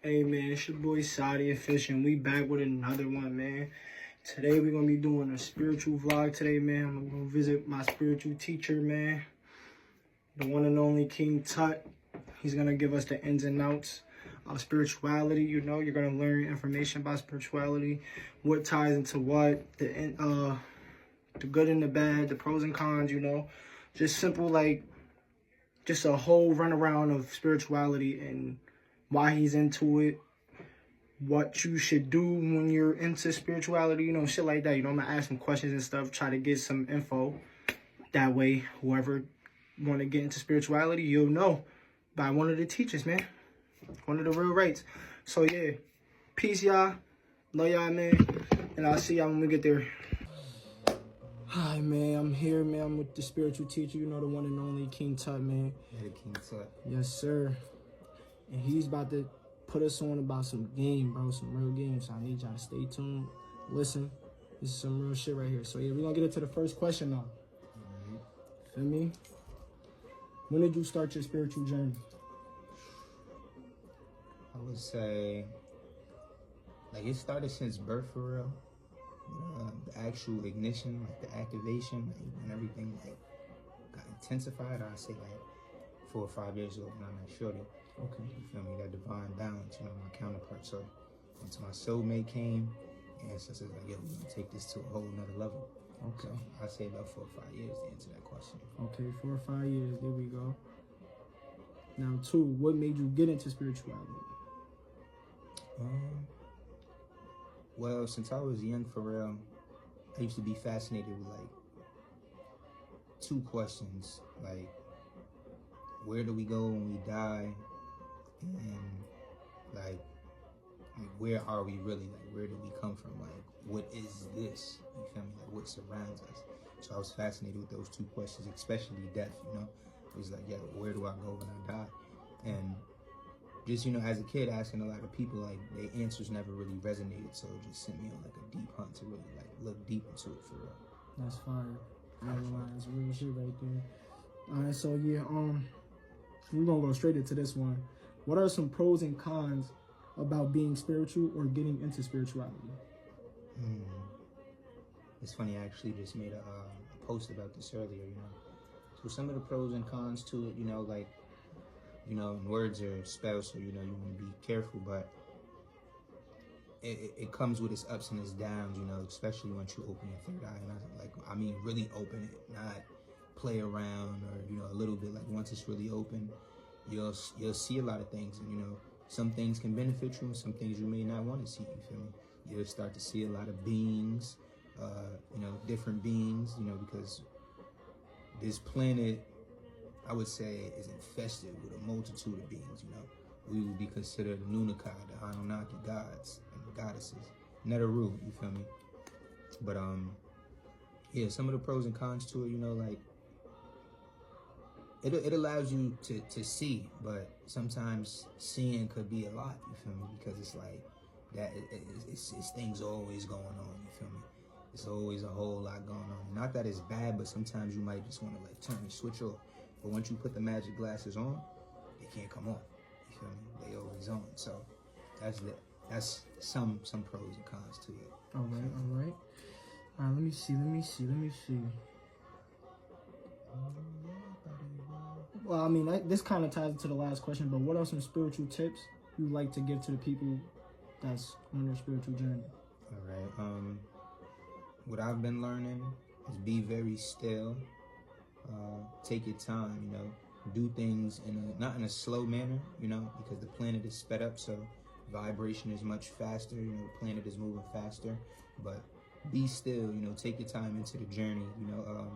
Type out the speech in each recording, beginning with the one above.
Hey man, it's your boy Saudi Fish, and we back with another one, man. Today we're gonna be doing a spiritual vlog today, man. I'm gonna visit my spiritual teacher, man. The one and only King Tut. He's gonna give us the ins and outs of spirituality. You know, you're gonna learn information about spirituality, what ties into what, the good and the bad, the pros and cons, you know. Just simple, like, just a whole runaround of spirituality and why he's into it, what you should do when you're into spirituality, you know, shit like that. You know, I'm gonna ask some questions and stuff, try to get some info. That way, whoever want to get into spirituality, you'll know by one of the teachers, man. One of the real rights. So yeah, peace, y'all. Love y'all, man. And I'll see y'all when we get there. Hi, man. I'm here, man. I'm with the spiritual teacher. You know, the one and only King Tut, man. Yeah, King Tut. Yes, sir. And he's about to put us on about some game, bro. Some real games. So I need y'all to stay tuned. Listen. This is some real shit right here. So yeah, we're gonna get into the first question now. Feel me? When did you start your spiritual journey? I would say, like, it started since birth, for real. The actual ignition, like the activation, like, when everything like got intensified. I'd say like 4 or 5 years old when I met Shorty. Okay. You feel me? That divine balance, you know, my counterpart. So once my soulmate came, and so I said, like, yo, we're gonna take this to a whole nother level. Okay. So I'd say about 4 or 5 years to answer that question. Okay, 4 or 5 years. There we go. Now, 2, what made you get into spirituality? Well, since I was young, for real, I used to be fascinated with like 2 questions, like, where do we go when we die, and like where are we really, like, where do we come from, like, what is this, you feel me, like, what surrounds us. So I was fascinated with those 2 questions, especially death, you know. It was like, yeah, where do I go when I die? And just, you know, as a kid, asking a lot of people, like, their answers never really resonated, so it just sent me on like a deep hunt to really like look deep into it, for real. That's fire. That's real shit right there. All right, so yeah, we're gonna go straight into this one. What are some pros and cons about being spiritual or getting into spirituality? It's funny, I actually just made a post about this earlier, you know. So some of the pros and cons to it, you know, like, you know, words are spelled, so, you know, you want to be careful, but it comes with its ups and its downs, you know, especially once you open your third eye. And I mean, really open it, not play around or, you know, a little bit. Like, once it's really open, you'll see a lot of things, and, you know, some things can benefit you and some things you may not want to see, you feel me? You'll start to see a lot of beings, you know, different beings, you know, because this planet, I would say, is infested with a multitude of beings, you know. We would be considered the Nunakai, the Anunnaki gods and the goddesses. Netaru, you feel me? But, yeah, some of the pros and cons to it, you know, like, it allows you to see, but sometimes seeing could be a lot, you feel me? Because it's like, that it's things always going on, you feel me? It's always a whole lot going on. Not that it's bad, but sometimes you might just want to, like, turn the switch off. But once you put the magic glasses on, they can't come off. You feel me? They always on. So that's some pros and cons to it. All right. Let me see. Well, I mean, this kind of ties into the last question, but what are some spiritual tips you like to give to the people that's on their spiritual journey? All right. What I've been learning is be very still. Take your time, you know. Do things not in a slow manner, you know, because the planet is sped up, so vibration is much faster, you know, the planet is moving faster. But be still, you know, take your time into the journey, you know.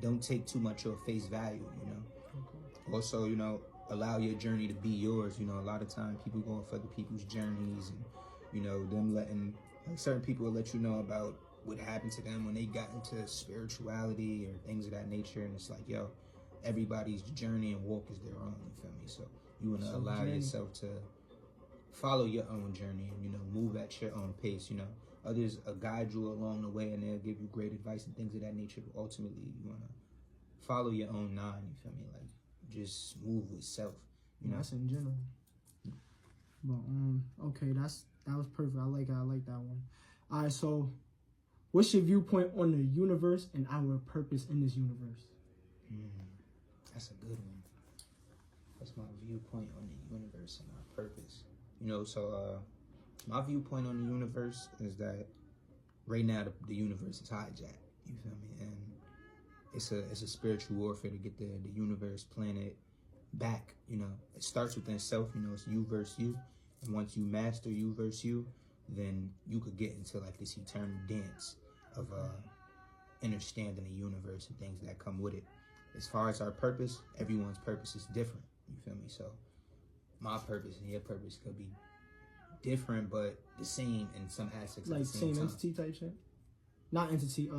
Don't take too much of face value, you know. Okay. Also, you know, allow your journey to be yours. You know, a lot of time people go off other people's journeys, and, you know, them letting, like, certain people will let you know about what happened to them when they got into spirituality or things of that nature, and it's like, yo, everybody's journey and walk is their own, you feel me? So you want to allow yourself to follow your own journey and, you know, move at your own pace, you know. Others guide you along the way, and they'll give you great advice and things of that nature, but ultimately you want to follow your own nine, you feel me? Like, just move with self, you know. That's in general. But okay, that was perfect. I like that one. All right, so what's your viewpoint on the universe and our purpose in this universe? That's a good one. That's my viewpoint on the universe and our purpose. You know, so my viewpoint on the universe is that right now the universe is hijacked. You feel me? And it's a spiritual warfare to get the universe, planet back. You know, it starts within self. You know, it's you versus you. And once you master you versus you, then you could get into like this eternal dance of understanding the universe and things that come with it. As far as our purpose, everyone's purpose is different. You feel me? So my purpose and your purpose could be different, but the same in some aspects. Like at the same time. entity type shit? Not entity,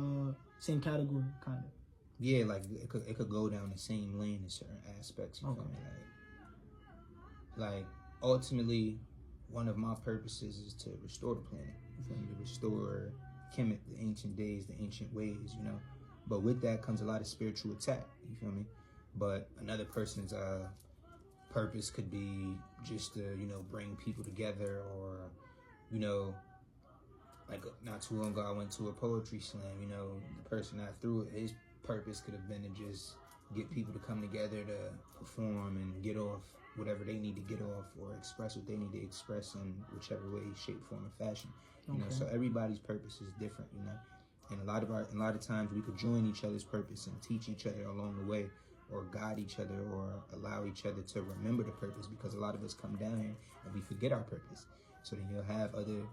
same category, kind of. Yeah, like it could go down the same lane in certain aspects. You feel me? Like ultimately, one of my purposes is to restore the planet. You feel me? To restore Kemet, the ancient days, the ancient ways. You know, but with that comes a lot of spiritual attack. You feel me? But another person's purpose could be just to, you know, bring people together, or, you know, like not too long ago I went to a poetry slam. You know, the person that threw it, his purpose could have been to just get people to come together to perform and get off whatever they need to get off, or express what they need to express in whichever way, shape, form, or fashion. You know, so everybody's purpose is different. You know, and a lot of times we could join each other's purpose and teach each other along the way, or guide each other, or allow each other to remember the purpose, because a lot of us come down here and we forget our purpose. So then you'll have other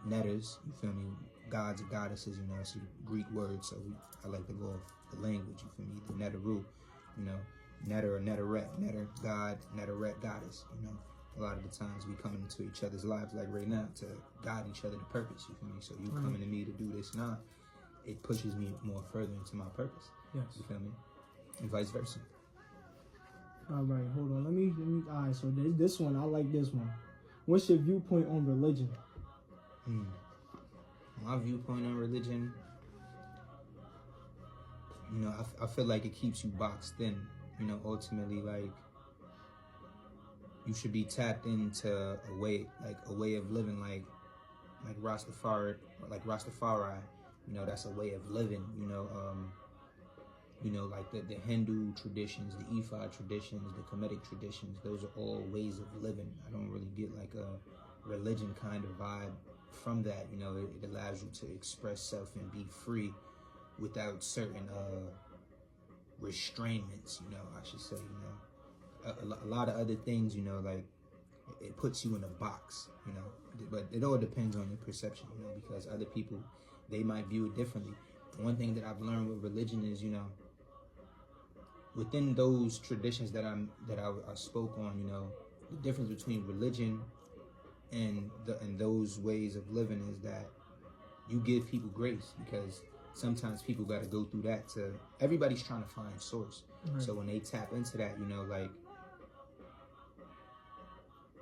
netters, you feel me, gods or goddesses, you know, it's a Greek word, so I like to go off the language, you feel me, the neteru, you know, netter or netteret, netter, God, netteret, goddess, you know. A lot of the times we come into each other's lives, like right now, to guide each other to purpose, you feel me? So you coming to me to do this now, it pushes me more further into my purpose. Yes. You feel me? And vice versa. All right, hold on. Let me. All right, so this one, I like this one. What's your viewpoint on religion? My viewpoint on religion, you know, I feel like it keeps you boxed in. You know, ultimately, like, you should be tapped into a way of living, like Rastafari, you know, that's a way of living, you know, like the Hindu traditions, the Ifa traditions, the Kemetic traditions, those are all ways of living. I don't really get like a religion kind of vibe from that. You know, it allows you to express self and be free without certain restraints, you know, I should say, you know. A lot of other things, you know, like it puts you in a box, you know, but it all depends on your perception, you know, because other people, they might view it differently. One thing that I've learned with religion is, you know, within those traditions that I spoke on, you know, the difference between religion and those ways of living is that you give people grace, because sometimes people got to go through that everybody's trying to find source. So when they tap into that, you know, like,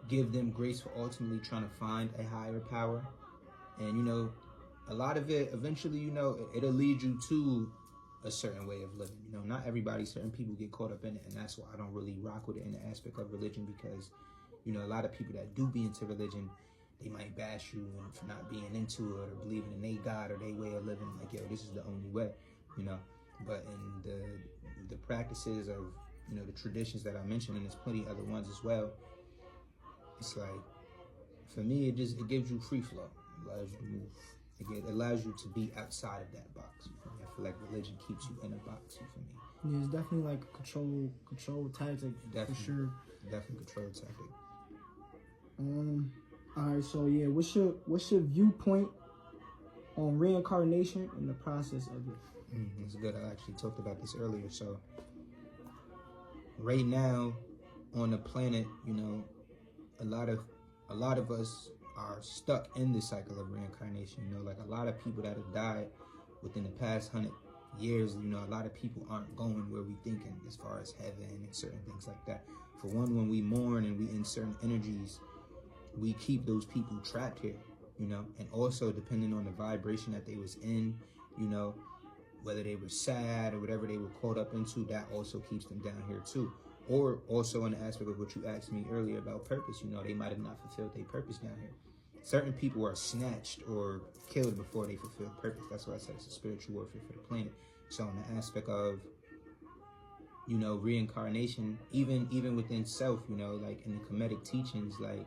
give them grace for ultimately trying to find a higher power. And, you know, a lot of it, eventually, you know, it'll lead you to a certain way of living. You know, not everybody, certain people get caught up in it. And that's why I don't really rock with it in the aspect of religion, because, you know, a lot of people that do be into religion, they might bash you for not being into it, or believing in their God or their way of living. Like, yo, this is the only way, you know. But in the practices of, you know, the traditions that I mentioned, and there's plenty of other ones as well, it's like, for me, it gives you free flow. It allows you to move. It allows you to be outside of that box. You feel me? I feel like religion keeps you in a box. You feel me? Yeah, it's definitely like a control tactic, for sure. Definitely control tactic. All right, so yeah, what's your viewpoint on reincarnation and the process of it? It's good. I actually talked about this earlier. So right now on the planet, you know, a lot of us are stuck in this cycle of reincarnation. You know, like a lot of people that have died within the past 100 years, you know, a lot of people aren't going where we thinking as far as heaven and certain things like that. For one, when we mourn and we in certain energies, we keep those people trapped here, you know. And also, depending on the vibration that they was in, you know, whether they were sad or whatever they were caught up into, that also keeps them down here too. or also in the aspect of what you asked me earlier about purpose, you know, they might have not fulfilled their purpose down here. Certain people are snatched or killed before they fulfill purpose. That's why I said it's a spiritual warfare for the planet. So in the aspect of, you know, reincarnation, even within self, you know, like in the Kemetic teachings, like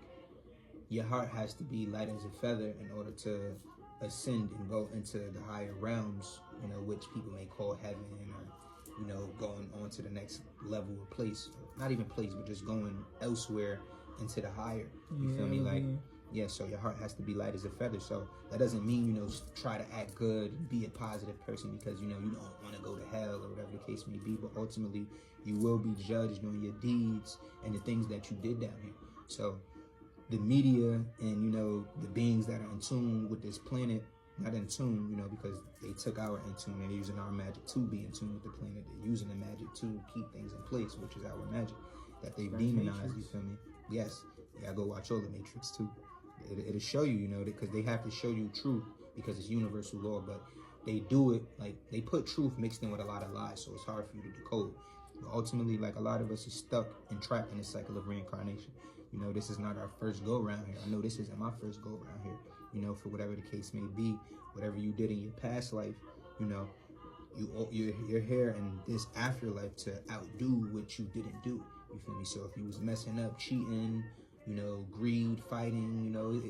your heart has to be light as a feather in order to ascend and go into the higher realms, you know, which people may call heaven, or, you know, going on to the next level or place. Not even place, but just going elsewhere into the higher. You feel me? Like, yeah, so your heart has to be light as a feather. So that doesn't mean, you know, try to act good and be a positive person because, you know, you don't want to go to hell or whatever the case may be. But ultimately, you will be judged on your deeds and the things that you did down here. So the media and, you know, the beings that are in tune with this planet, not in tune, you know, because they took our in tune. They're using our magic to be in tune with the planet. They're using the magic to keep things in place, which is our magic that they've demonized, you feel me? Yes, you gotta go watch all the Matrix too. It'll show you, you know, because they have to show you truth because it's universal law, but they do it, like, they put truth mixed in with a lot of lies, so it's hard for you to decode. But ultimately, like, a lot of us are stuck and trapped in this cycle of reincarnation. You know, this is not our first go-around here. I know this isn't my first go-around here, you know, for whatever the case may be. Whatever you did in your past life, you know, you're here in this afterlife to outdo what you didn't do. You feel me? So if you was messing up, cheating, you know, greed, fighting, you know,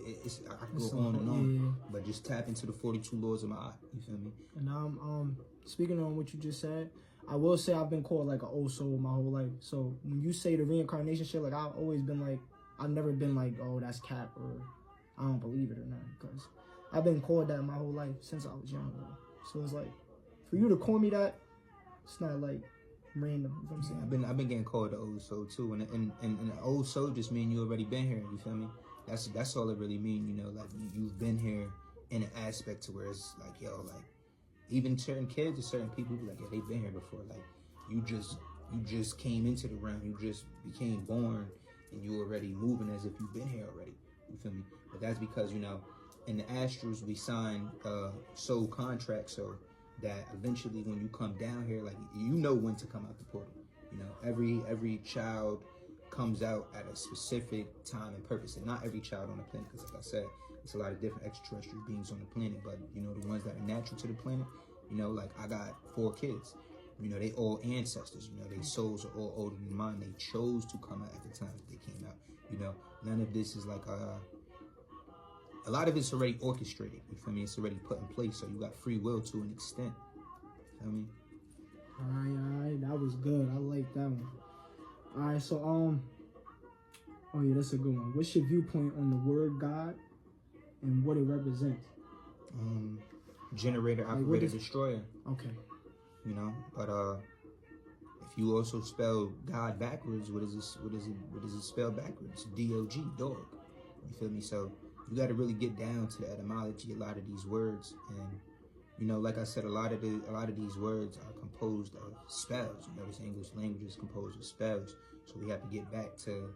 I can go on and on. Yeah. But just tap into the 42 laws of my eye. You feel me? And speaking on what you just said, I will say I've been called like an old soul my whole life. So when you say the reincarnation shit, like I've always been like, I've never been like, oh, that's cap or I don't believe it or not, because I've been called that my whole life since I was young. So it's like, for you to call me that, it's not like random. You know what I'm saying? I've been getting called the old soul too, and the old soul just mean you already been here. You feel me? That's all it really mean. You know, like you've been here in an aspect to where it's like, yo, like even certain kids or certain people be like, yeah, they've been here before. Like you just came into the realm. You just became born, and you already moving as if you've been here already. You feel me? But that's because, you know, in the astrals we sign soul contracts, so that eventually when you come down here, like, you know when to come out the portal. You know, every child comes out at a specific time and purpose, and not every child on the planet, because like I said, it's a lot of different extraterrestrial beings on the planet, but, you know, the ones that are natural to the planet, you know, like I got 4 kids. You know, they all ancestors, you know, their souls are all older than mine. They chose to come out at the time that they came out. You know, none of this is like a lot of it's already orchestrated. You feel me? It's already put in place, so you got free will to an extent. You feel me? All right, that was good. I like that one. All right, so oh yeah, that's a good one. What's your viewpoint on the word God and what it represents? Generator, operator, destroyer. Okay. You know, but if you also spell God backwards, what is it spelled backwards? D-O-G, dog. You feel me? So you got to really get down to the etymology, a lot of these words, and, you know, like I said, a lot of these words are composed of spells. You know, this English language is composed of spells, so we have to get back to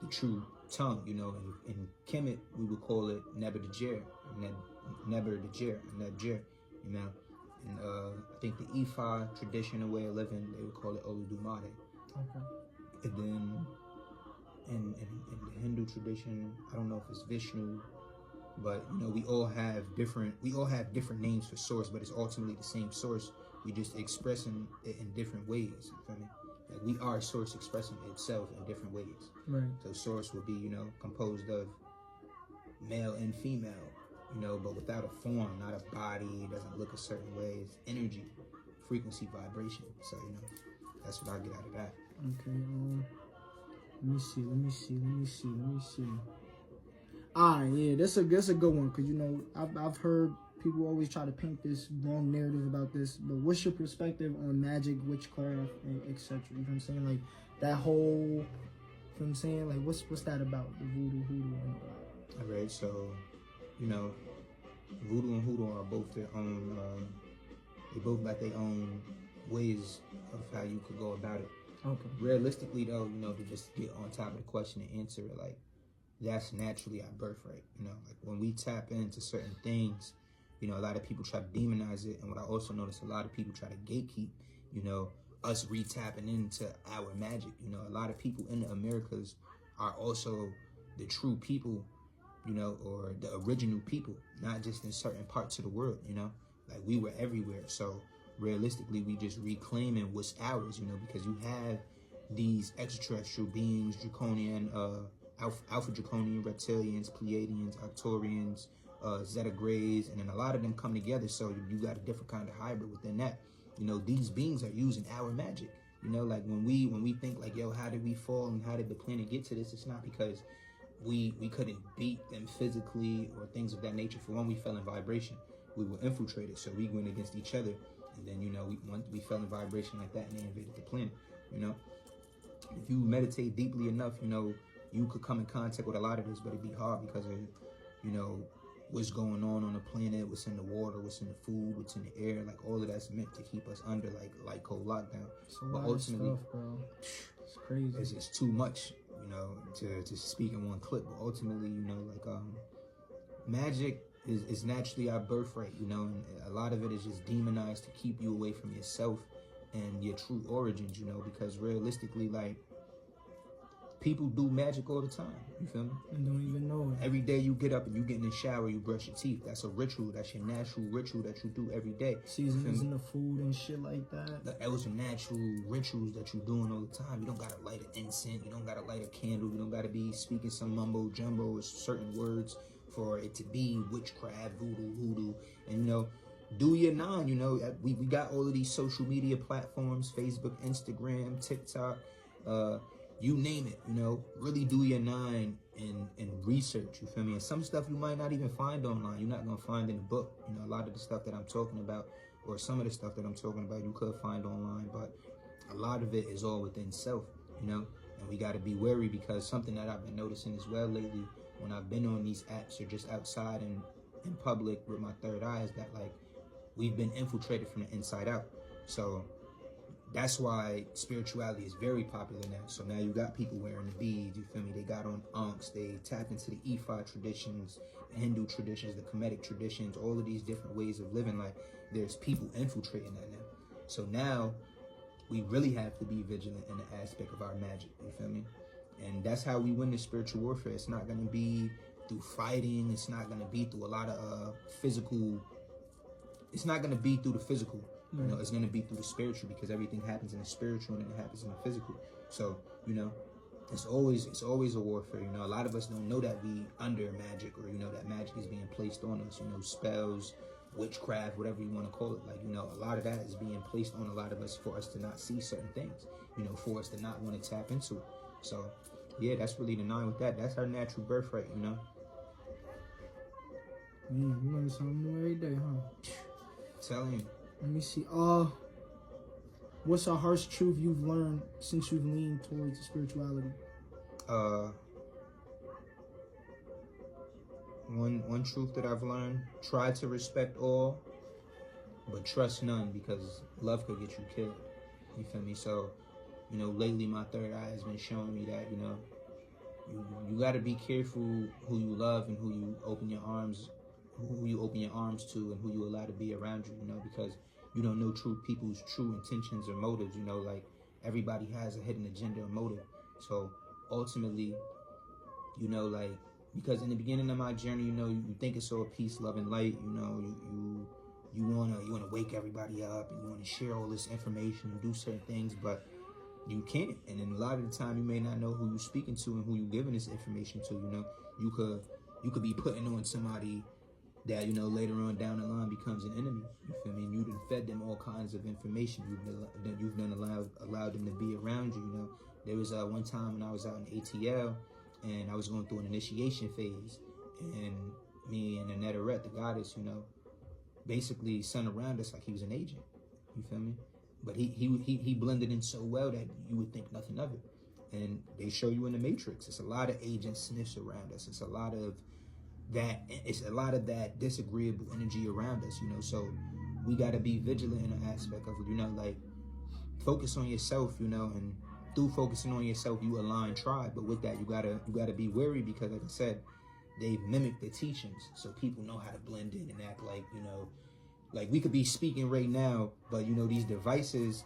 the true tongue. You know, in Kemet we would call it Neber Djer, Nebjer. You know, and I think the Ifa traditional way of living, they would call it Oludumare. Okay. And then in the Hindu tradition, I don't know if it's Vishnu, but, you know, we all have different names for source, but it's ultimately the same source. We just expressing it in different ways. You feel me? Like, we are source expressing itself in different ways. Right. So source would be, you know, composed of male and female, you know, but without a form, not a body. It doesn't look a certain way. It's energy, frequency, vibration. So, you know, that's what I get out of that. Okay. Let me see. Yeah, that's a good one, because, you know, I've heard people always try to paint this wrong narrative about this, but what's your perspective on magic, witchcraft, and etc.? You know what I'm saying? Like, that whole, you know what I'm saying? Like, what's that about? The voodoo, hoodoo, and all that. All right, so, you know, voodoo and hoodoo are both their own, they both got their own ways of how you could go about it. Okay. Realistically, though, you know, to just get on top of the question and answer it, like, that's naturally our birthright. You know, like, when we tap into certain things, you know, a lot of people try to demonize it. And what I also notice, a lot of people try to gatekeep, you know, us re-tapping into our magic. You know, a lot of people in the Americas are also the true people, you know, or the original people, not just in certain parts of the world, you know, like we were everywhere. So realistically, we just reclaiming what's ours, you know, because you have these extraterrestrial beings, draconian, alpha draconian, reptilians, Pleiadians, Arcturians, Zeta Greys, and then a lot of them come together. So you got a different kind of hybrid within that. You know, these beings are using our magic. You know, like when we think like, yo, how did we fall and how did the planet get to this? It's not because we couldn't beat them physically or things of that nature. For one, we fell in vibration. We were infiltrated, so we went against each other. And then, you know, we fell in vibration like that and they invaded the planet, you know. If you meditate deeply enough, you know, you could come in contact with a lot of this, but it'd be hard because of, you know, what's going on the planet, what's in the water, what's in the food, what's in the air. Like, all of that's meant to keep us under, like cold lockdown. It's a lot of stuff, bro. It's crazy. It's too much, you know, to speak in one clip. But ultimately, you know, like, magic is naturally our birthright, you know, and a lot of it is just demonized to keep you away from yourself and your true origins, you know, because realistically, like, people do magic all the time, you feel me? And don't even know it. Every day you get up and you get in the shower, you brush your teeth. That's a ritual. That's your natural ritual that you do every day. Seasonings in the food and shit like that. Those are natural rituals that you're doing all the time. You don't gotta light an incense. You don't gotta light a candle. You don't gotta be speaking some mumbo jumbo or certain words for it to be witchcraft, voodoo, hoodoo. And, you know, do your nine. You know, we got all of these social media platforms, Facebook, Instagram, TikTok, you name it, you know, really do your nine and research, you feel me? And some stuff you might not even find online. You're not going to find in a book. You know, a lot of the stuff that I'm talking about, or some of the stuff that I'm talking about, you could find online, but a lot of it is all within self, you know? And we got to be wary, because something that I've been noticing as well lately when I've been on these apps or just outside and in public with my third eye is that, like, we've been infiltrated from the inside out. So that's why spirituality is very popular now. So now you got people wearing the beads, you feel me? They got on ankhs, they tap into the Ifa traditions, the Hindu traditions, the Kemetic traditions, all of these different ways of living. Like, there's people infiltrating that now. So now we really have to be vigilant in the aspect of our magic, you feel me? And that's how we win the spiritual warfare. It's not going to be through fighting. It's not going to be through a lot of physical. It's not going to be through the physical. You know, it's going to be through the spiritual, because everything happens in the spiritual and it happens in the physical. So, you know, it's always a warfare. You know, a lot of us don't know that we under magic, or, you know, that magic is being placed on us, you know, spells, witchcraft, whatever you want to call it. Like, you know, a lot of that is being placed on a lot of us for us to not see certain things, you know, for us to not want to tap into it. So, yeah, that's really the nine with that. That's our natural birthright, you know. You learn something new every day, huh? Telling you. Let me see. What's a harsh truth you've learned since you've leaned towards spirituality? One truth that I've learned: try to respect all, but trust none, because love could get you killed. You feel me? So, you know, lately my third eye has been showing me that, you know, you got to be careful who you love and who you open your arms to, and who you allow to be around you, you know, because you don't know true people's true intentions or motives, you know, like, everybody has a hidden agenda or motive. So ultimately, you know, like, because in the beginning of my journey, you know, you think it's all peace, love, and light, you know, you wanna wake everybody up, and you wanna share all this information and do certain things, but you can't. And then a lot of the time, you may not know who you're speaking to and who you're giving this information to. You know, you could be putting on somebody that, you know, later on down the line becomes an enemy. You feel me? And you done fed them all kinds of information. You've done allowed them to be around you. You know, there was one time when I was out in ATL and I was going through an initiation phase, and me and Neta, the goddess, you know, basically sent around us like he was an agent. You feel me? But he blended in so well that you would think nothing of it. And they show you in the Matrix. It's a lot of agent sniffs around us. It's a lot of that disagreeable energy around us, you know. So we got to be vigilant in the aspect of, you know, like, focus on yourself, you know, and through focusing on yourself, you align tribe. But with that, you gotta be wary, because, like I said, they've mimicked the teachings, so people know how to blend in and act like, you know, like we could be speaking right now, but, you know, these devices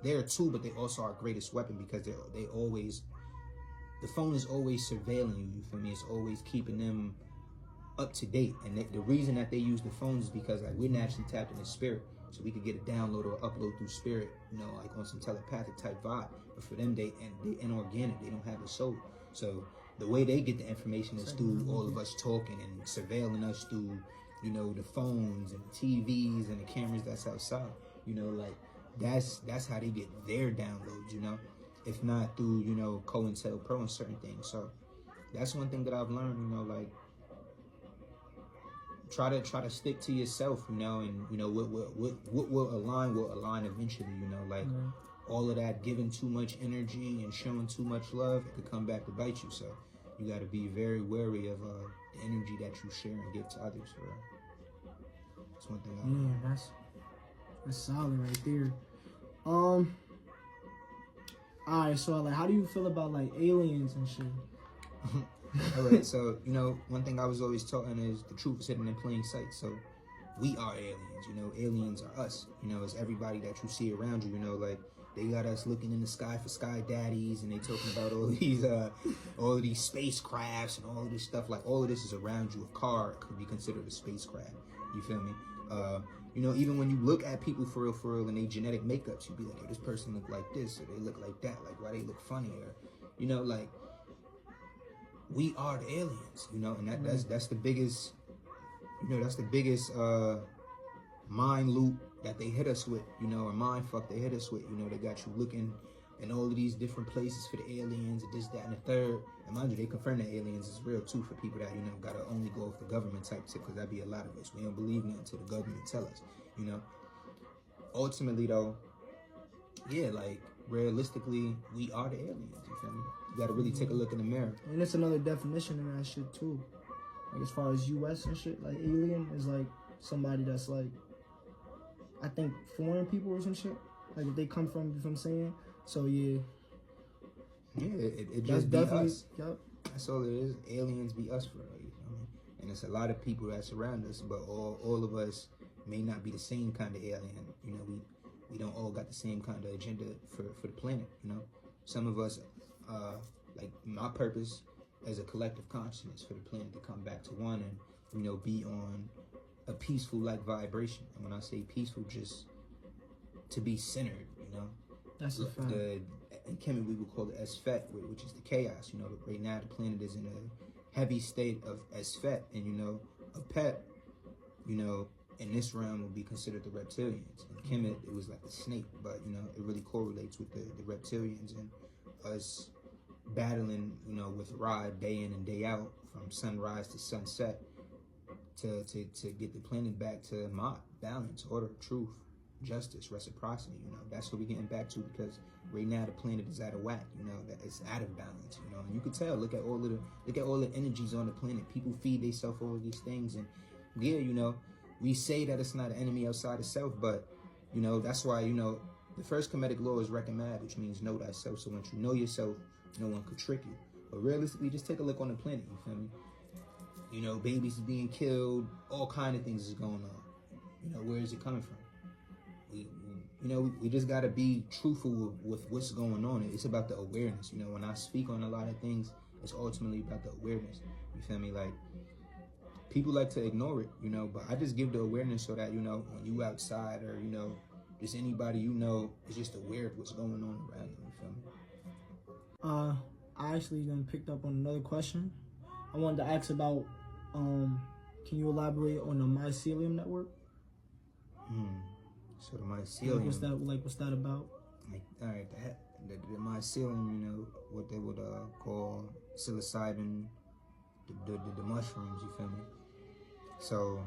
there too, but they also our greatest weapon, because they always, the phone is always surveilling you. You feel me? It's always keeping them up to date. And the reason that they use the phones is because like we're naturally tapped into spirit, so we could get a download or upload through spirit, you know, like on some telepathic type vibe. But for them, they inorganic. They don't have a soul. So the way they get the information is through all of us talking and surveilling us through, you know, the phones and the TVs and the cameras that's outside. You know, like that's how they get their downloads, you know, if not through, you know, COINTELPRO and certain things. So that's one thing that I've learned, you know, like try to stick to yourself, you know, and you know what will align eventually, you know, like all of that giving too much energy and showing too much love, it could come back to bite you. So you got to be very wary of the energy that you share and give to others. For that's one thing. That's solid right there. All right, so like, how do you feel about like aliens and shit? All right, so you know, one thing I was always taught is the truth is hidden in plain sight. So we are aliens, you know. Aliens are us, you know. It's everybody that you see around you, you know. Like they got us looking in the sky for sky daddies, and they talking about all of these spacecrafts and all of this stuff. Like all of this is around you. A car could be considered a spacecraft. You feel me? You know, even when you look at people for real, and they genetic makeups, you be like, yo, this person look like this, or they look like that. Like why they look funny, or you know, like. We are the aliens, you know, and that's the biggest, you know, that's the biggest mind loop that they hit us with, you know, or mind fuck they hit us with, you know. They got you looking in all of these different places for the aliens, this, that, and the third. And mind you, they confirm that aliens is real too for people that, you know, gotta only go off the government type tip, because that'd be a lot of us. We don't believe nothing until the government tell us, you know. Ultimately though, yeah, like realistically, we are the aliens, you feel me? You gotta really take a look in the mirror. And it's another definition in that shit too. Like as far as US and shit, like alien is like somebody that's like, I think foreign people or some shit. Like if they come from, you know what I'm saying? So yeah. Yeah, it just be us. Yep. That's all it is. Aliens be us for real, you know? And it's a lot of people that surround us, but all of us may not be the same kind of alien. You know, we don't all got the same kind of agenda for the planet, you know? Some of us, like my purpose as a collective consciousness for the planet to come back to one and, you know, be on a peaceful like vibration. And when I say peaceful, just to be centered, you know? That's a fact. In Kemet, we would call it Esfet, which is the chaos, you know? Right now, the planet is in a heavy state of Esfet, and, you know, a pet, you know, in this realm would be considered the reptilians. In Kemet, it was like a snake, but, you know, it really correlates with the reptilians and us battling, you know, with Ra day in and day out from sunrise to sunset to get the planet back to Ma'at, balance, order, truth, justice, reciprocity. You know, that's what we're getting back to, because right now the planet is out of whack, you know, that it's out of balance, you know. And you can tell, look at all the energies on the planet. People feed themselves all of these things, and yeah, you know, we say that it's not an enemy outside of self, but you know, that's why, you know, the first Kemetic law is recommend, which means know thyself. So once you know yourself, no one could trick you. But realistically, just take a look on the planet, you feel me? You know, babies is being killed, all kind of things is going on. You know, where is it coming from? We just got to be truthful with what's going on. It's about the awareness. You know, when I speak on a lot of things, it's ultimately about the awareness. You feel me? Like, people like to ignore it, you know, but I just give the awareness so that, you know, when you outside or, you know, just anybody you know is just aware of what's going on around them, you feel me? I actually then picked up on another question. I wanted to ask about, can you elaborate on the mycelium network? So the mycelium. What's that about? Like, all right, the mycelium, you know, what they would call psilocybin, the mushrooms, you feel me? So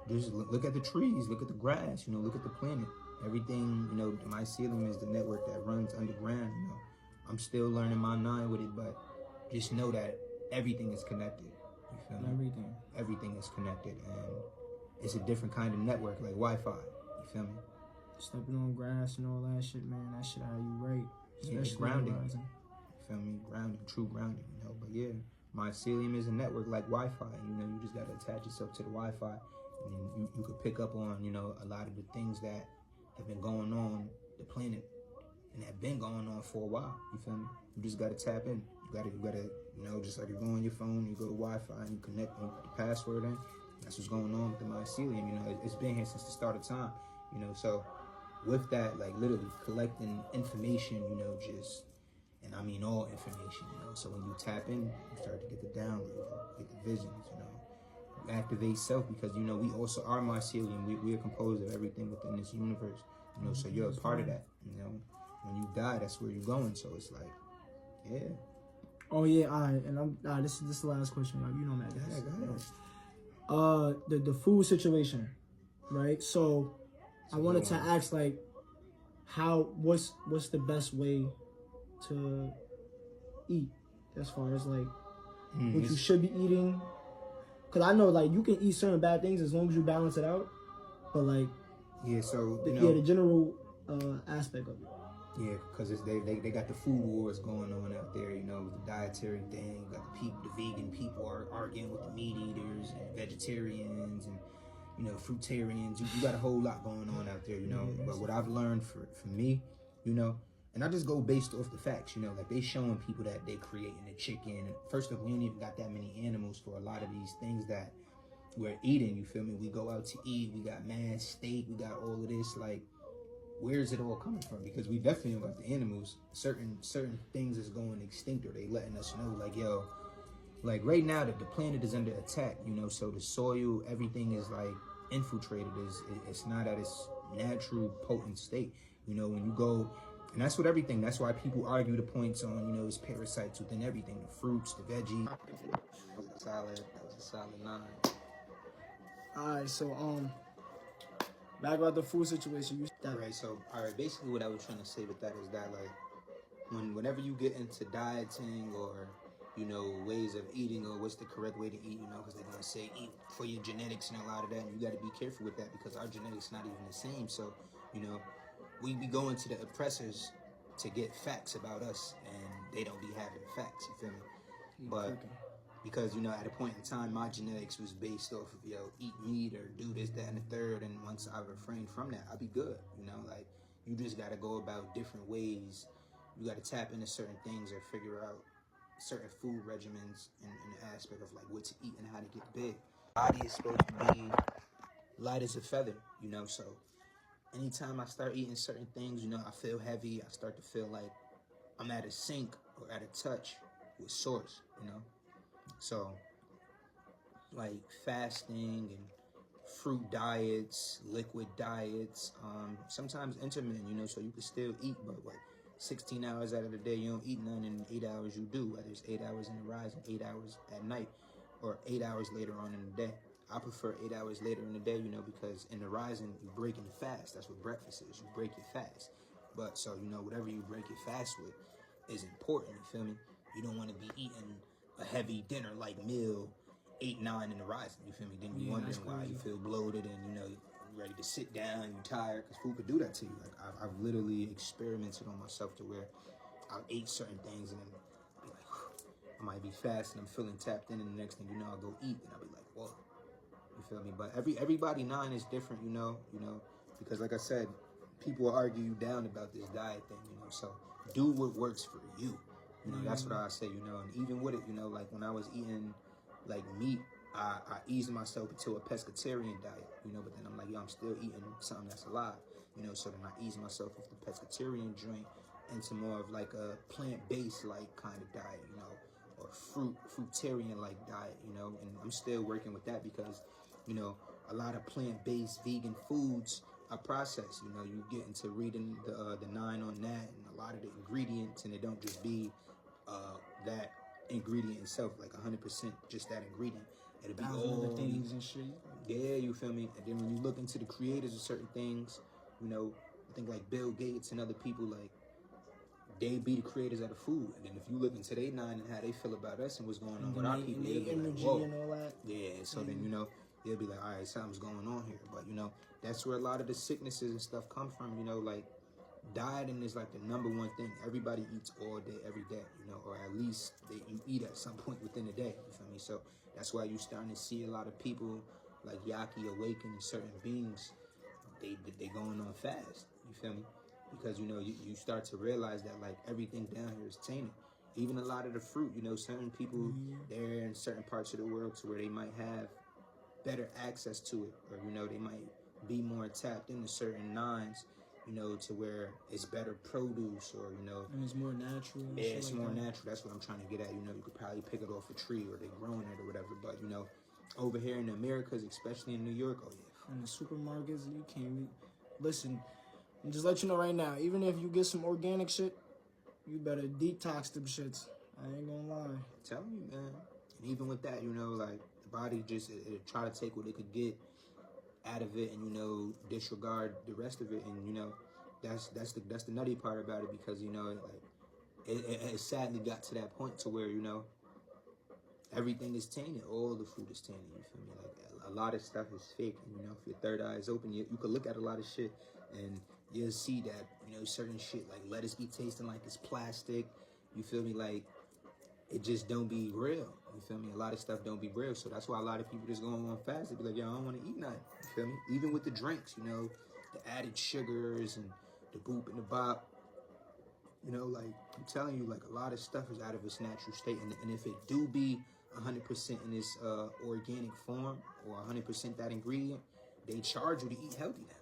just look at the trees, look at the grass, you know, look at the planet. Everything, you know, the mycelium is the network that runs underground, you know. I'm still learning my nine with it, but just know that everything is connected. You feel me? Everything is connected, and it's a different kind of network, like Wi-Fi. You feel me? Stepping on grass and all that shit, man. That shit how you right. Yeah, it's grounding. You feel me? Grounding, true grounding, you know. But yeah, mycelium is a network like Wi-Fi. You know, you just gotta attach yourself to the Wi-Fi, and then you could pick up on, you know, a lot of the things that have been going on the planet and that been going on for a while. You feel me? You just gotta tap in. You gotta, you know, just like you go on your phone, you go to Wi-Fi, and you connect, and you put the password in. That's what's going on with the mycelium. You know, it's been here since the start of time. You know, so with that, like literally collecting information, you know, just, and I mean all information, you know. So when you tap in, you start to get the downloads, you get the visions, you know. You activate self, because, you know, we also are mycelium. We are composed of everything within this universe, you know. So you're a part of that, you know. When you die, that's where you're going. So it's like, yeah. Oh yeah, all right. And this is the last question. You know, Matt. Go ahead. The food situation, right? So I wanted to ask, like, what's the best way to eat, as far as like what you should be eating? Because I know, like, you can eat certain bad things as long as you balance it out, but like, yeah. So you know, the general aspect of it. Yeah, because they got the food wars going on out there, you know, with the dietary thing. You got the people, the vegan people are arguing with the meat eaters and vegetarians and, you know, fruitarians. You got a whole lot going on out there, you know. But what I've learned for me, you know, and I just go based off the facts, you know, like they showing people that they creating the chicken. And first of all, we don't even got that many animals for a lot of these things that we're eating, you feel me? We go out to eat, we got mad steak, we got all of this, like, where's it all coming from? Because we definitely don't got the animals. Certain things is going extinct, or they letting us know, like, yo, like right now that the planet is under attack, you know, so the soil, everything is like infiltrated. It's not at its natural potent state. You know, when you go, and that's what everything, that's why people argue the points on, you know, it's parasites within everything, the fruits, the veggies. That was a solid 9. Alright, so back about the food situation. Right, so all right, basically what I was trying to say with that is that, like, whenever you get into dieting, or, you know, ways of eating, or what's the correct way to eat, you know, because they're gonna say eat for your genetics and a lot of that, and you got to be careful with that, because our genetics not even the same. So, you know, we be going to the oppressors to get facts about us, and they don't be having facts. You feel me? But because, you know, at a point in time, my genetics was based off of, yo, eat meat or do this, that, and the third. And once I refrained from that, I'll be good. You know, like, you just got to go about different ways. You got to tap into certain things, or figure out certain food regimens in the aspect of, like, what to eat and how to get big. Body is supposed to be light as a feather, you know. So anytime I start eating certain things, you know, I feel heavy. I start to feel like I'm at a sync or at a touch with source, you know. So, like, fasting and fruit diets, liquid diets, sometimes intermittent, you know, so you can still eat, but 16 hours out of the day you don't eat none, and 8 hours you do, whether it's 8 hours in the rise and 8 hours at night, or 8 hours later on in the day. I prefer 8 hours later in the day, you know, because in the rising, you breaking the fast. That's what breakfast is. You break your fast. But, so, you know, whatever you break your fast with is important, you feel me? You don't want to be eating a heavy dinner like meal 8, 9 in the rising, you feel me? Then you wondering why you feel bloated, and, you know, you're ready to sit down, you're tired, because food could do that to you. Like, I've literally experimented on myself to where I'll eat certain things, and then be like, I might be fasting, I'm feeling tapped in, and the next thing you know, I'll go eat, and I'll be like, whoa, you feel me? But everybody 9 is different, you know, because like I said, people argue you down about this diet thing, you know, so do what works for you. You know, that's what I say, you know, and even with it, you know, like when I was eating, like, meat, I eased myself into a pescatarian diet, you know, but then I'm like, yo, I'm still eating something that's alive, you know, so then I ease myself off the pescatarian joint into more of like a plant-based, like, kind of diet, you know, or fruitarian-like diet, you know, and I'm still working with that because, you know, a lot of plant-based vegan foods are processed, you know, you get into reading the 9 on that, and a lot of the ingredients, and it don't just be that ingredient itself, like 100% just that ingredient. It'll be all the things and shit. Yeah, you feel me? And then when you look into the creators of certain things, you know, I think like Bill Gates and other people, like, they be the creators of the food. And then if you look into their 9 and how they feel about us and what's going on with our people, they'll be like, whoa. And all that. Yeah, so then, you know, they'll be like, all right, something's going on here. But, you know, that's where a lot of the sicknesses and stuff come from, you know, like, dieting is like the #1 thing. Everybody eats all day, every day, you know, or at least you eat at some point within the day, you feel me? So that's why you're starting to see a lot of people like Yaki awaken, certain beings, they going on fast, you feel me? because, you know, you start to realize that, like, everything down here is tainted. Even a lot of the fruit, you know, certain people, they're in certain parts of the world to where they might have better access to it, or, you know, they might be more tapped into certain nines, you know, to where it's better produce, or, you know, and it's more natural. Yeah, it's more natural. That's what I'm trying to get at. You know, you could probably pick it off a tree, or they growing it or whatever. But, you know, over here in the Americas, especially in New York, oh yeah. In the supermarkets, you can't listen. And just let you know right now, even if you get some organic shit, you better detox them shits. I ain't gonna lie. I'm telling you, man. And even with that, you know, like, the body just it try to take what it could get out of it, and, you know, disregard the rest of it. And, you know, that's the nutty part about it, because, you know, like, it sadly got to that point to where, you know, everything is tainted. All the food is tainted, you feel me? Like, a lot of stuff is fake. And, you know, if your third eye is open, you could look at a lot of shit, and you'll see that, you know, certain shit, like lettuce be tasting like it's plastic. You feel me? Like, it just don't be real. You feel me? A lot of stuff don't be real. So that's why a lot of people just going on fast. They be like, yo, I don't want to eat nothing. You feel me? Even with the drinks, you know, the added sugars and the boop and the bop. You know, like, I'm telling you, like, a lot of stuff is out of its natural state. And if it do be 100% in its organic form, or 100% that ingredient, they charge you to eat healthy now.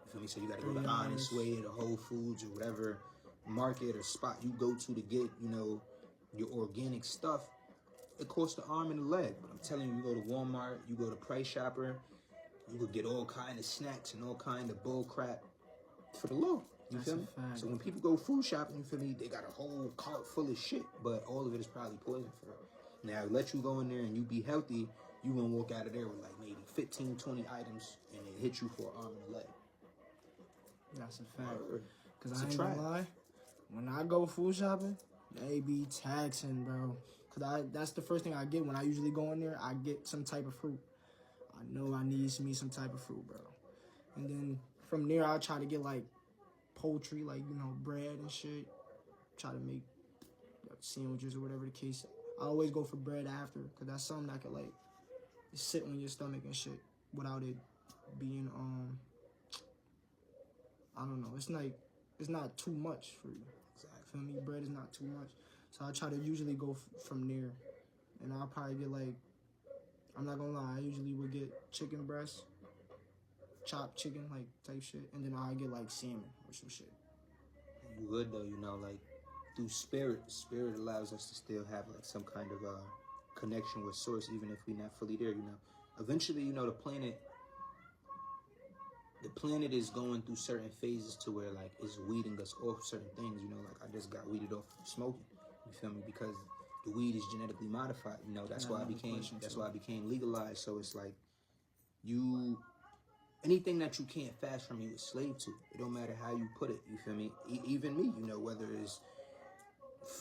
You feel me? So you got to go to Honest Way, or Whole Foods, or whatever market or spot you go to get, you know, your organic stuff. It costs the arm and the leg. But I'm telling you, you go to Walmart, you go to Price Chopper, you could get all kind of snacks and all kind of bull crap for the low. You feel me? So when people go food shopping, you feel me, they got a whole cart full of shit, but all of it is probably poison for it. Now, let you go in there and you be healthy, you gonna walk out of there with like maybe 15, 20 items, and it hit you for an arm and a leg. That's a fact. Because I ain't gonna lie, when I go food shopping, they be taxing, bro. Because that's the first thing I get when I usually go in there. I get some type of fruit. I know I need me some type of fruit, bro. And then from there, I try to get like poultry, like, you know, bread and shit. Try to make sandwiches or whatever the case. I always go for bread after, because that's something that could, like, sit on your stomach and shit without it being, I don't know. It's not too much for you. Exactly. Feel me? Bread is not too much. So I try to usually go from there. And I'll probably get, like, I'm not gonna lie, I usually would get chicken breast, chopped chicken, like, type shit. And then I'll get, like, salmon or some shit. You good, though, you know, like, through spirit allows us to still have, like, some kind of connection with source, even if we're not fully there, you know. Eventually, you know, the planet is going through certain phases to where, like, it's weeding us off certain things, you know. Like, I just got weeded off from smoking, you feel me? Because the weed is genetically modified, you know. That's why I became legalized. So it's like, anything that you can't fast from, you a slave to. It don't matter how you put it, you feel me? Even me, you know, whether it's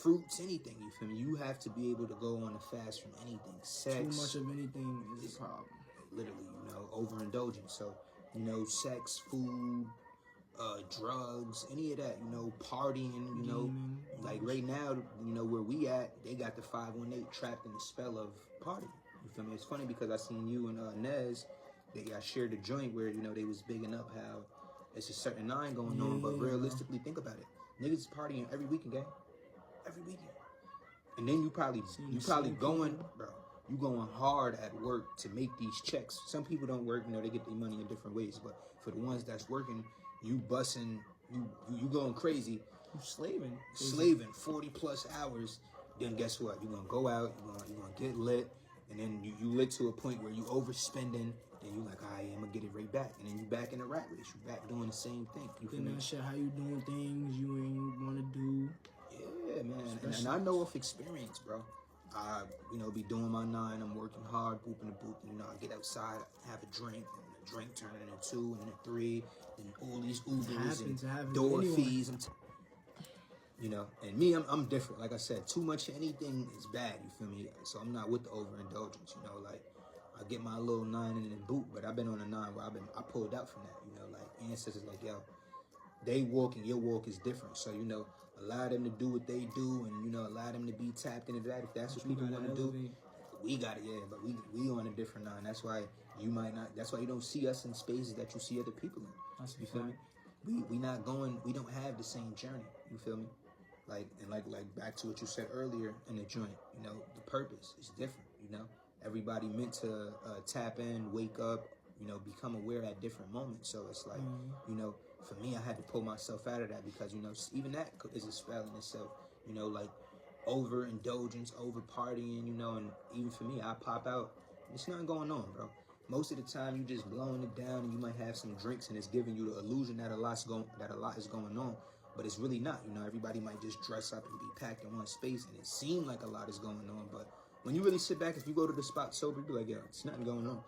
fruits, anything, you feel me? You have to be able to go on a fast from anything. Sex. Too much of anything is a problem. Literally, you know, overindulgence. So, you know, sex, food, drugs, any of that, you know, partying, you know. Like right now, you know, where we at, they got the 518 trapped in the spell of partying. You feel me? It's funny because I seen you and Nez, I shared a joint where, you know, they was bigging up how it's a certain nine going on, but realistically, think about it. Niggas is partying every weekend, gang. Every weekend. And then you probably going, bro, you going hard at work to make these checks. Some people don't work, you know, they get their money in different ways, but for the ones that's working, you busting, you going crazy. You slaving 40 plus hours. Then guess what? You're gonna go out, you're gonna get lit, and then you lit to a point where you overspending. Then you like, all right, I'm gonna get it right back, and then you back in the rat race. You back doing the same thing. You feel me? That shit, how you doing things you ain't wanna do. Yeah, man. And I know of experience, bro. I, you know, be doing my 9. I'm working hard, booping the boop. You know, I get outside, have a drink, and the drink turning into 2 and then 3, and all these Ubers and door fees. You know, and me, I'm different. Like I said, too much of anything is bad, you feel me? So I'm not with the overindulgence, you know, like, I get my little 9 and then boot, but I've been on a 9 where I pulled out from that, you know, like, ancestors like, yo, they walk and your walk is different. So, you know, allow them to do what they do, and, you know, allow them to be tapped into that. If that's what people want to do, we got it, yeah, but we on a different 9. That's why you might not, that's why you don't see us in spaces that you see other people in. You feel me? we don't have the same journey. You feel me? Like back to what you said earlier in the joint. You know, the purpose is different. You know, everybody meant to tap in, wake up. You know, become aware at different moments. So it's like, you know, for me, I had to pull myself out of that because, you know, even that is a spell in itself. You know, like overindulgence, over partying. You know, and even for me, I pop out. There's nothing going on, bro. Most of the time, you just blowing it down, and you might have some drinks, and it's giving you the illusion that a lot is going on, but it's really not. You know, everybody might just dress up and be packed in one space, and it seems like a lot is going on. But when you really sit back, if you go to the spot sober, you be like, yo, it's nothing going on.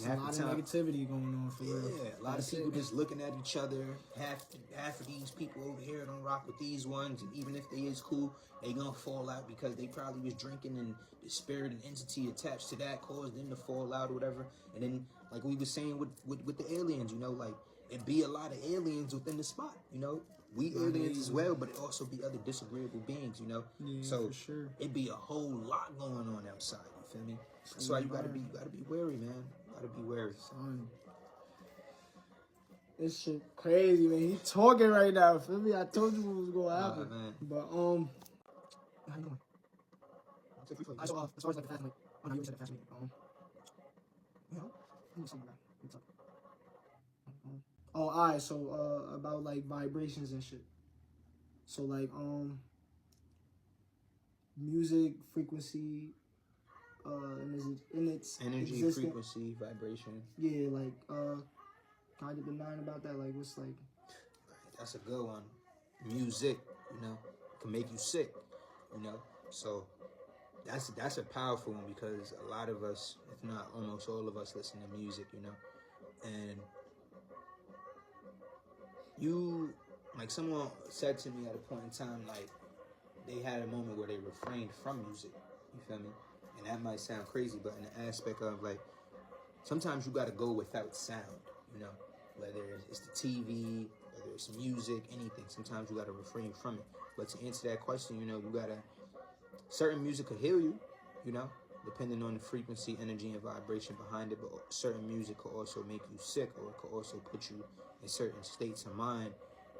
There's a lot of negativity going on for real. Yeah, a lot of people just looking at each other. Half of these people over here don't rock with these ones, and even if they is cool, they gonna fall out because they probably was drinking, and the spirit and entity attached to that caused them to fall out or whatever. And then, like we was saying with the aliens, you know, like it be a lot of aliens within the spot, you know. We aliens as well, but it also be other disagreeable beings, you know. Yeah, so for sure. It be a whole lot going on outside. You feel me? That's why you gotta be wary, man. Gotta be wary. Son. This shit crazy, man. He talking right now. Feel me? I told you what was gonna happen. Man. But how you doing? I saw as far as like the fast lane. Oh no, you said the fast lane. You know, let me see what's up. Oh, alright. So about like vibrations and shit. So like music frequency. In its energy, frequency, vibration. Yeah, like kind of benign about that. Like what's like? That's a good one. Music, you know, can make you sick. You know, so that's a powerful one because a lot of us, if not almost all of us, listen to music. You know, and like someone said to me at a point in time, like they had a moment where they refrained from music. You feel me? And that might sound crazy, but in the aspect of like, sometimes you got to go without sound, you know, whether it's the TV, whether it's music, anything. Sometimes you got to refrain from it. But to answer that question, you know, certain music could heal you, you know, depending on the frequency, energy, and vibration behind it. But certain music could also make you sick, or it could also put you in certain states of mind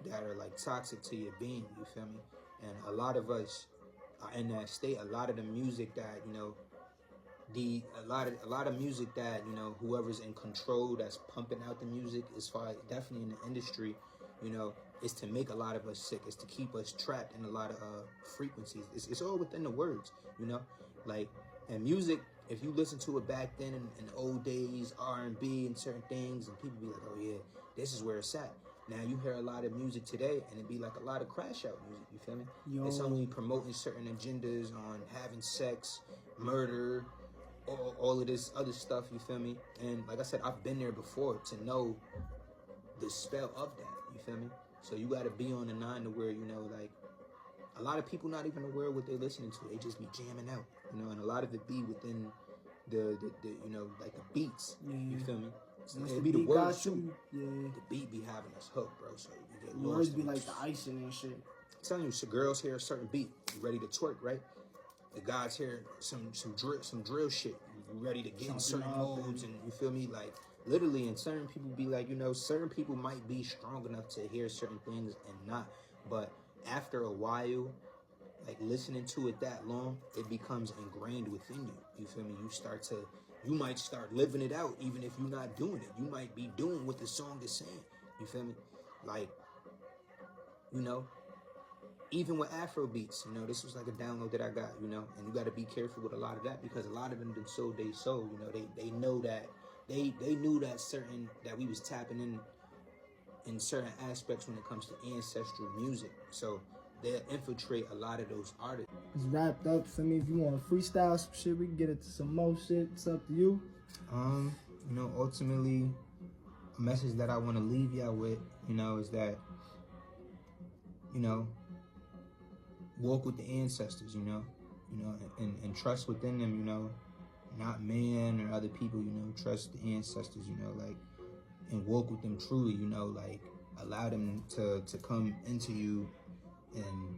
that are like toxic to your being, you feel me? And a lot of us are in that state. A lot of the music that, you know, a lot of music that, you know, whoever's in control that's pumping out the music, as far as definitely in the industry, you know, is to make a lot of us sick. Is to keep us trapped in a lot of frequencies. It's all within the words, you know, like, and music. If you listen to it back then in the old days, R&B and certain things, and people be like, oh yeah, this is where it's at. Now you hear a lot of music today, and it be like a lot of crash out music. You feel me? Yo. It's only promoting certain agendas on having sex, murder, all of this other stuff. You feel me? And like I said, I've been there before to know the spell of that. You feel me? So you got to be on the nine to where, you know, like a lot of people not even aware of what they're listening to. They just be jamming out, you know, and a lot of it be within the you know, like the beats. Yeah. You feel me? So it be the words too. Yeah. The beat be having us hooked, bro. So you get lost. Words be like the icing and shit. I'm telling you, so girls hear a certain beat, you ready to twerk, right? The guys hear some drill shit, you ready to get in certain modes, and you feel me, like literally. And certain people be like, you know, certain people might be strong enough to hear certain things and not, but after a while, like listening to it that long, it becomes ingrained within you. You feel me? You might start living it out, even if you're not doing it. You might be doing what the song is saying. You feel me? Like, you know, even with Afro beats, you know, this was like a download that I got, you know, and you got to be careful with a lot of that because a lot of them sold they soul. You know, they know that they knew that we was tapping in certain aspects when it comes to ancestral music. So they'll infiltrate a lot of those artists. It's wrapped up for me. If you want to freestyle some shit, we can get into some more shit. It's up to you. You know, ultimately, a message that I want to leave y'all with, you know, is that, you know, walk with the ancestors, you know, and trust within them, you know, not man or other people, you know, trust the ancestors, you know, like, and walk with them truly, you know, like, allow them to come into you, and,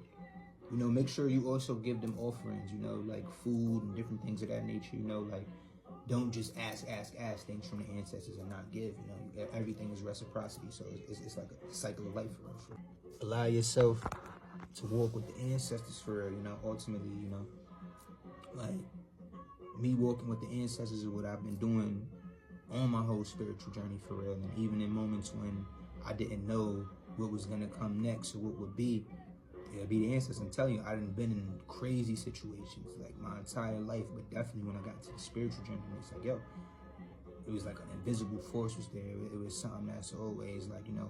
you know, make sure you also give them offerings, you know, like food and different things of that nature, you know, like, don't just ask things from the ancestors and not give. You know, everything is reciprocity. So it's like a cycle of life for real. Allow yourself to walk with the ancestors for real. You know, ultimately, you know, like me walking with the ancestors is what I've been doing on my whole spiritual journey for real. And even in moments when I didn't know what was gonna come next or what would be, it'll be the ancestors. I'm telling you, I done been in crazy situations like my entire life, but definitely when I got to the spiritual journey, it's like, yo, it was like an invisible force was there. It was something that's always like, you know,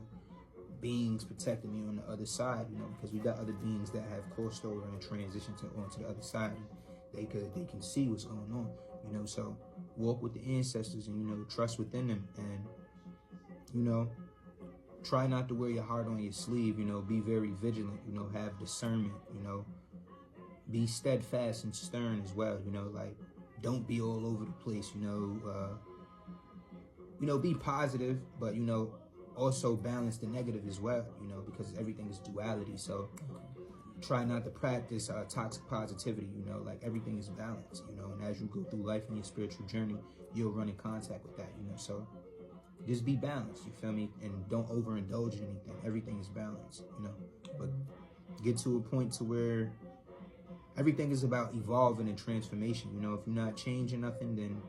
beings protecting me on the other side, you know, because we got other beings that have crossed over and transitioned onto the other side. They can see what's going on, you know. So walk with the ancestors and, you know, trust within them, and, you know, try not to wear your heart on your sleeve, you know. Be very vigilant, you know, have discernment, you know. Be steadfast and stern as well, you know, like don't be all over the place, you know, be positive, but, you know, also balance the negative as well, you know, because everything is duality. So try not to practice toxic positivity, you know, like everything is balanced, you know, and as you go through life in your spiritual journey, you'll run in contact with that, you know. So just be balanced, you feel me? And don't overindulge in anything. Everything is balanced, you know, but get to a point to where everything is about evolving and transformation, you know. If you're not changing nothing, then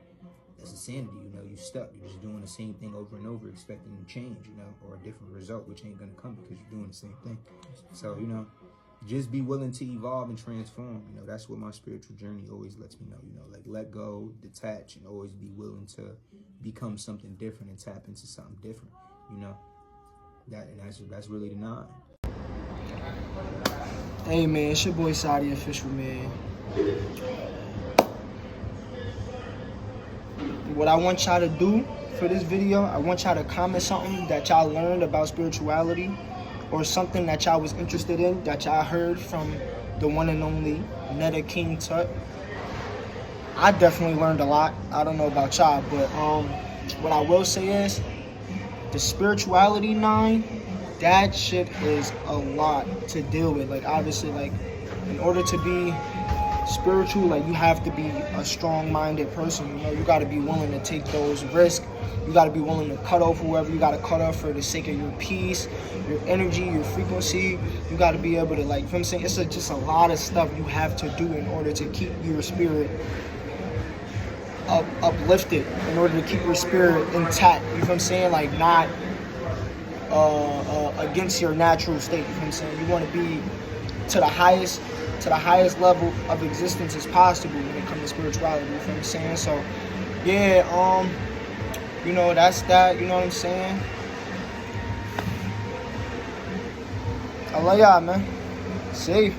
that's insanity, you know. You're stuck. You're just doing the same thing over and over, expecting to change, you know, or a different result, which ain't gonna come because you're doing the same thing. So, you know, just be willing to evolve and transform. You know, that's what my spiritual journey always lets me know, you know, like let go, detach, and always be willing to become something different and tap into something different, you know. That's really the nine. Hey man, it's your boy Saudi Official, man. What I want y'all to do for this video, I want y'all to comment something that y'all learned about spirituality, or something that y'all was interested in, that y'all heard from the one and only Neta KingTut. I definitely learned a lot. I don't know about y'all, but what I will say is the spirituality 9, that shit is a lot to deal with. Like, obviously, like, in order to be spiritual, like, you have to be a strong-minded person, you know. You got to be willing to take those risks. You got to be willing to cut off whoever you got to cut off for the sake of your peace, your energy, your frequency. You got to be able to, like, you know what I'm saying? It's just a lot of stuff you have to do in order to keep your spirit uplifted, in order to keep your spirit intact, you know what I'm saying? Like, not against your natural state, you know what I'm saying? You want to be to the highest level of existence as possible when it comes to spirituality, you know what I'm saying? So yeah, you know, that's that, you know what I'm saying? I love y'all, man. Safe.